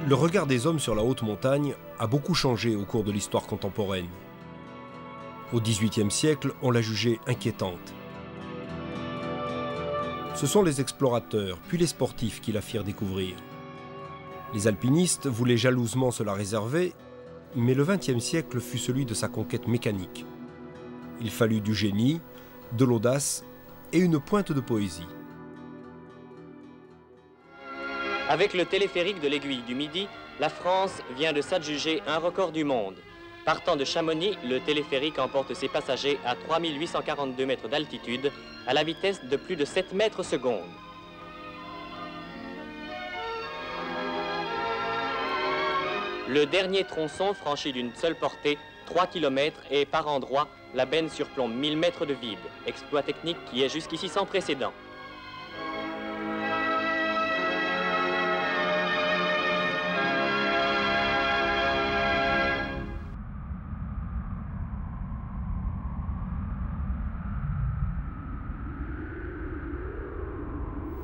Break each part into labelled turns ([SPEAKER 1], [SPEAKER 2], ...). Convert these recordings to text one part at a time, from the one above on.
[SPEAKER 1] Le regard des hommes sur la haute montagne a beaucoup changé au cours de l'histoire contemporaine. Au XVIIIe siècle, on l'a jugée inquiétante. Ce sont les explorateurs, puis les sportifs qui la firent découvrir. Les alpinistes voulaient jalousement se la réserver, mais le XXe siècle fut celui de sa conquête mécanique. Il fallut du génie, de l'audace et une pointe de poésie.
[SPEAKER 2] Avec le téléphérique de l'Aiguille du Midi, la France vient de s'adjuger un record du monde. Partant de Chamonix, le téléphérique emporte ses passagers à 3842 mètres d'altitude, à la vitesse de plus de 7 mètres secondes. Le dernier tronçon franchi d'une seule portée, 3 km, et par endroits, la benne surplombe 1000 mètres de vide, exploit technique qui est jusqu'ici sans précédent.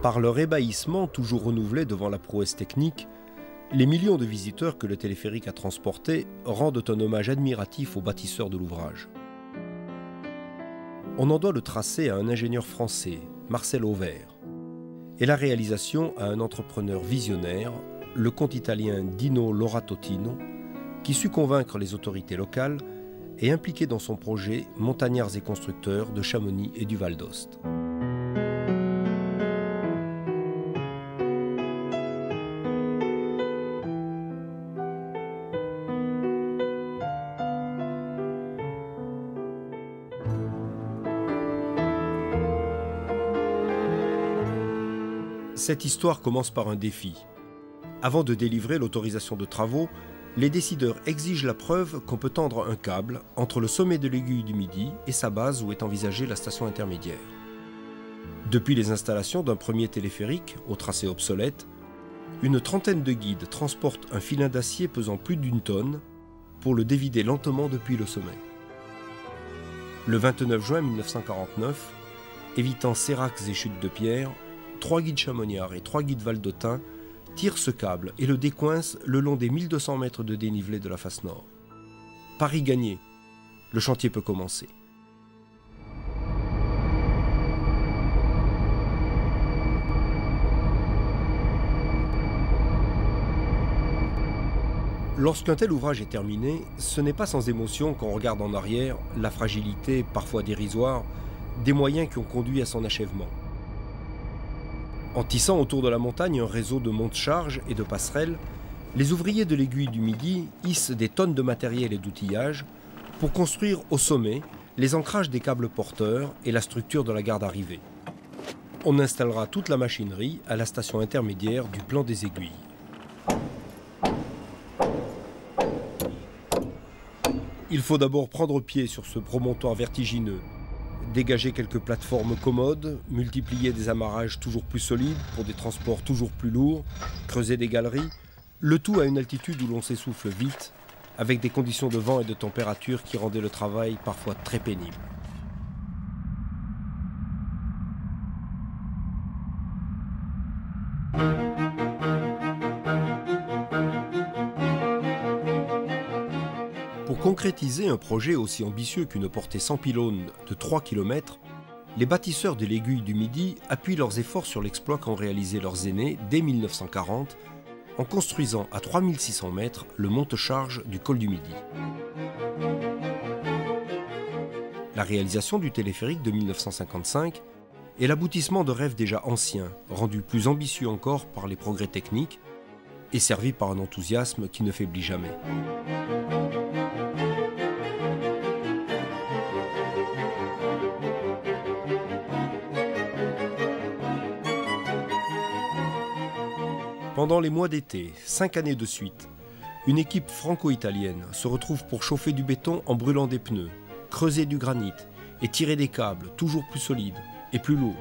[SPEAKER 1] Par leur ébahissement toujours renouvelé devant la prouesse technique, les millions de visiteurs que le téléphérique a transportés rendent un hommage admiratif aux bâtisseurs de l'ouvrage. On en doit le tracé à un ingénieur français, Marcel Auvert, et la réalisation à un entrepreneur visionnaire, le comte italien Dino Loratotino, qui sut convaincre les autorités locales et impliquer dans son projet montagnards et constructeurs de Chamonix et du Val d'Ost. Cette histoire commence par un défi. Avant de délivrer l'autorisation de travaux, les décideurs exigent la preuve qu'on peut tendre un câble entre le sommet de l'Aiguille du Midi et sa base où est envisagée la station intermédiaire. Depuis les installations d'un premier téléphérique, au tracé obsolète, une trentaine de guides transportent un filin d'acier pesant plus d'1 tonne pour le dévider lentement depuis le sommet. Le 29 juin 1949, évitant séracs et chutes de pierre, 3 guides chamoniards et 3 guides valdôtains tirent ce câble et le décoincent le long des 1200 mètres de dénivelé de la face nord. Pari gagné, le chantier peut commencer. Lorsqu'un tel ouvrage est terminé, ce n'est pas sans émotion qu'on regarde en arrière la fragilité, parfois dérisoire, des moyens qui ont conduit à son achèvement. En tissant autour de la montagne un réseau de monte-charges et de passerelles, les ouvriers de l'Aiguille du Midi hissent des tonnes de matériel et d'outillage pour construire au sommet les ancrages des câbles porteurs et la structure de la gare d'arrivée. On installera toute la machinerie à la station intermédiaire du plan des Aiguilles. Il faut d'abord prendre pied sur ce promontoire vertigineux, dégager quelques plateformes commodes, multiplier des amarrages toujours plus solides pour des transports toujours plus lourds, creuser des galeries, le tout à une altitude où l'on s'essouffle vite, avec des conditions de vent et de température qui rendaient le travail parfois très pénible. Pour concrétiser un projet aussi ambitieux qu'une portée sans pylône de 3 km, les bâtisseurs de l'Aiguille du Midi appuient leurs efforts sur l'exploit qu'ont réalisé leurs aînés dès 1940 en construisant à 3600 mètres le monte-charge du col du Midi. La réalisation du téléphérique de 1955 est l'aboutissement de rêves déjà anciens, rendus plus ambitieux encore par les progrès techniques et servis par un enthousiasme qui ne faiblit jamais. Pendant les mois d'été, 5 années de suite, une équipe franco-italienne se retrouve pour chauffer du béton en brûlant des pneus, creuser du granit et tirer des câbles toujours plus solides et plus lourds.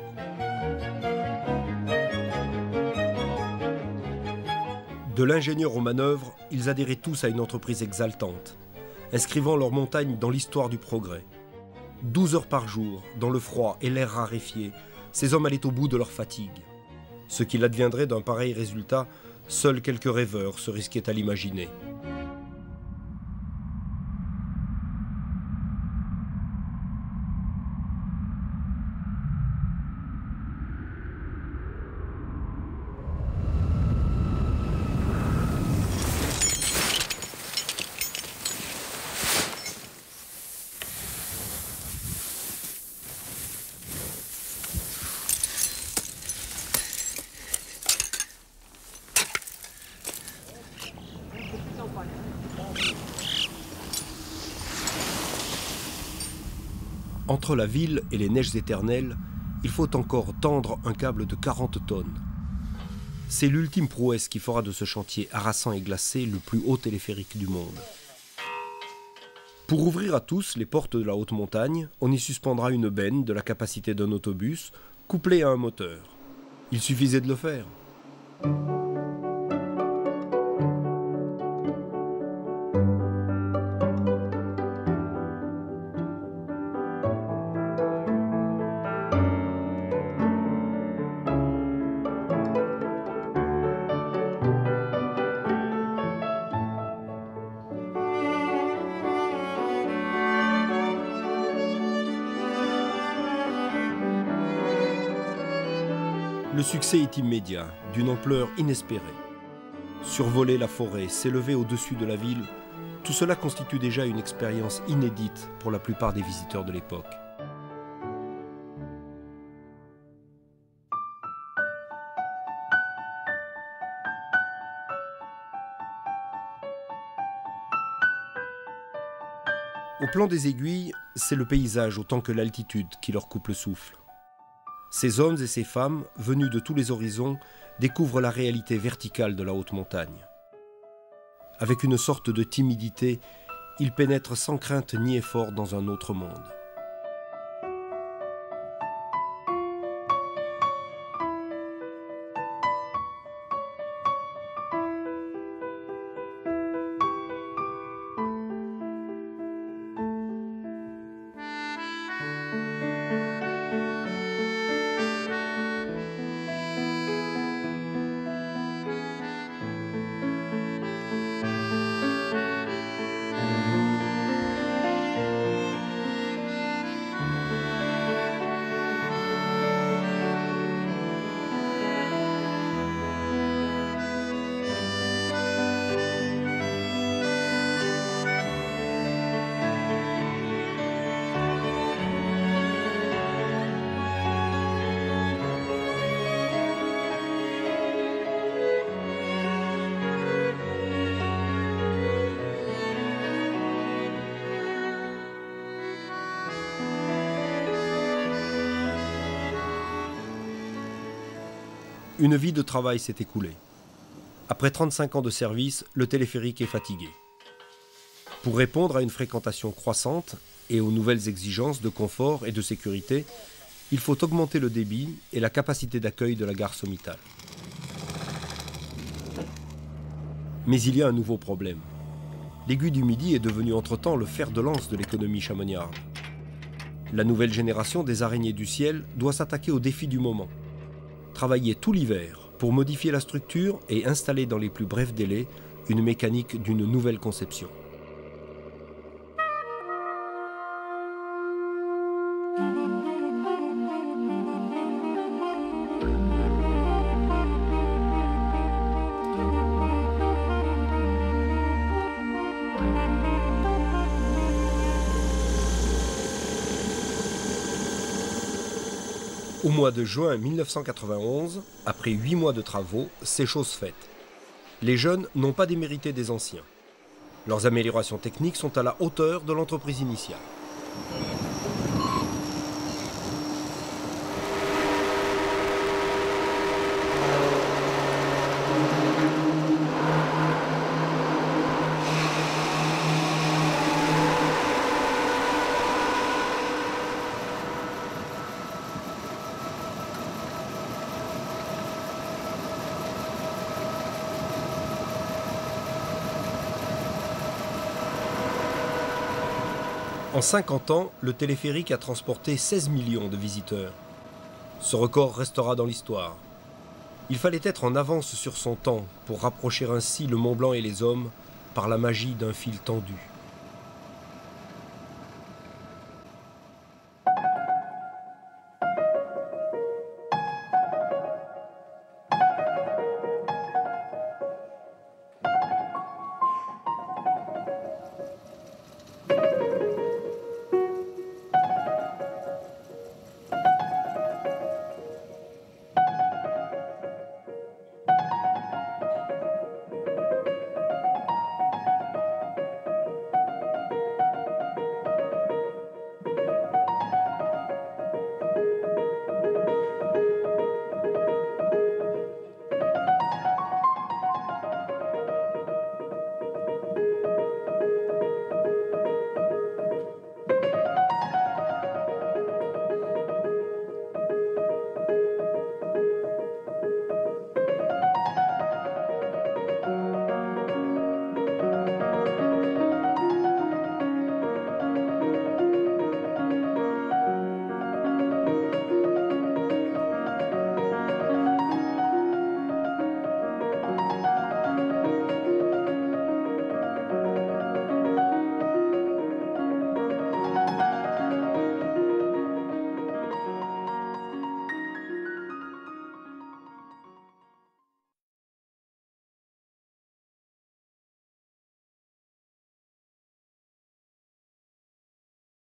[SPEAKER 1] De l'ingénieur aux manœuvres, ils adhéraient tous à une entreprise exaltante, inscrivant leur montagne dans l'histoire du progrès. 12 heures par jour, dans le froid et l'air raréfié, ces hommes allaient au bout de leur fatigue. Ce qu'il adviendrait d'un pareil résultat Seuls quelques rêveurs se risquaient à l'imaginer. Entre la ville et les neiges éternelles, il faut encore tendre un câble de 40 tonnes. C'est l'ultime prouesse qui fera de ce chantier harassant et glacé le plus haut téléphérique du monde. Pour ouvrir à tous les portes de la haute montagne, on y suspendra une benne de la capacité d'un autobus, couplée à un moteur. Il suffisait de le faire. Le succès est immédiat, d'une ampleur inespérée. Survoler la forêt, s'élever au-dessus de la ville, tout cela constitue déjà une expérience inédite pour la plupart des visiteurs de l'époque. Au plan des aiguilles, c'est le paysage autant que l'altitude qui leur coupe le souffle. Ces hommes et ces femmes, venus de tous les horizons, découvrent la réalité verticale de la haute montagne. Avec une sorte de timidité, ils pénètrent sans crainte ni effort dans un autre monde. Une vie de travail s'est écoulée. Après 35 ans de service, le téléphérique est fatigué. Pour répondre à une fréquentation croissante et aux nouvelles exigences de confort et de sécurité, il faut augmenter le débit et la capacité d'accueil de la gare Sommitale. Mais il y a un nouveau problème. L'aiguille du Midi est devenue entre-temps le fer de lance de l'économie chamoniarde. La nouvelle génération des araignées du ciel doit s'attaquer aux défis du moment. Travailler tout l'hiver pour modifier la structure et installer dans les plus brefs délais une mécanique d'une nouvelle conception. Au mois de juin 1991, après 8 mois de travaux, c'est chose faite. Les jeunes n'ont pas démérité des anciens. Leurs améliorations techniques sont à la hauteur de l'entreprise initiale. En 50 ans, le téléphérique a transporté 16 millions de visiteurs. Ce record restera dans l'histoire. Il fallait être en avance sur son temps pour rapprocher ainsi le Mont Blanc et les hommes par la magie d'un fil tendu.